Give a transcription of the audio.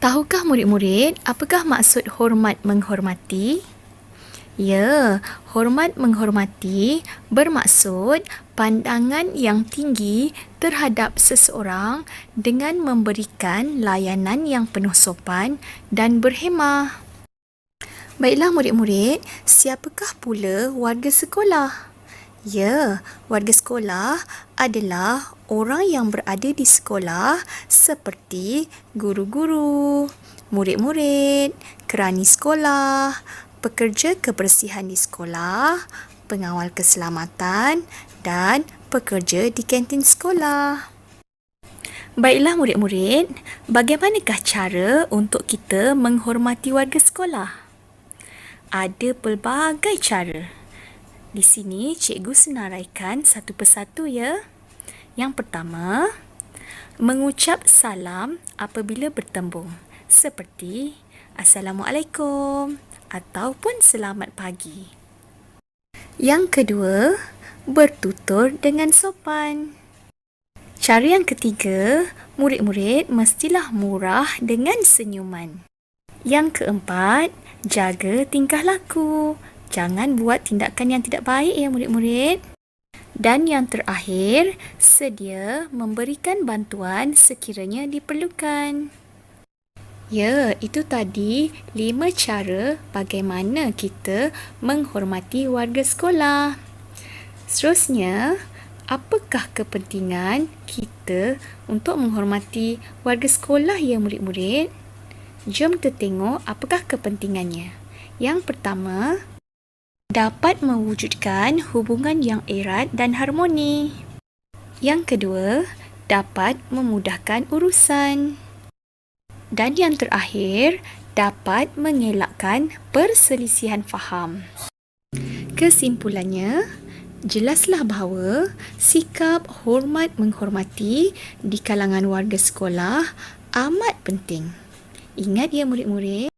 Tahukah murid-murid apakah maksud hormat menghormati? Ya, hormat menghormati bermaksud pandangan yang tinggi terhadap seseorang dengan memberikan layanan yang penuh sopan dan berhemah. Baiklah murid-murid, siapakah pula warga sekolah? Ya, warga sekolah adalah orang yang berada di sekolah seperti guru-guru, murid-murid, kerani sekolah, pekerja kebersihan di sekolah, pengawal keselamatan dan pekerja di kantin sekolah. Baiklah murid-murid, bagaimanakah cara untuk kita menghormati warga sekolah? Ada pelbagai cara. Di sini cikgu senaraikan satu persatu ya. Yang pertama, mengucap salam apabila bertembung seperti Assalamualaikum ataupun Selamat pagi. Yang kedua, bertutur dengan sopan. Cara yang ketiga, murid-murid mestilah murah dengan senyuman. Yang keempat, jaga tingkah laku. Jangan buat tindakan yang tidak baik ya murid-murid. Dan yang terakhir, sedia memberikan bantuan sekiranya diperlukan. Ya, itu tadi 5 cara bagaimana kita menghormati warga sekolah. Seterusnya, apakah kepentingan kita untuk menghormati warga sekolah ya murid-murid? Jom kita tengok apakah kepentingannya. Yang pertama, dapat mewujudkan hubungan yang erat dan harmoni. Yang kedua, dapat memudahkan urusan. Dan yang terakhir, dapat mengelakkan perselisihan faham. Kesimpulannya, jelaslah bahawa sikap hormat menghormati di kalangan warga sekolah amat penting. Ingat ya murid-murid.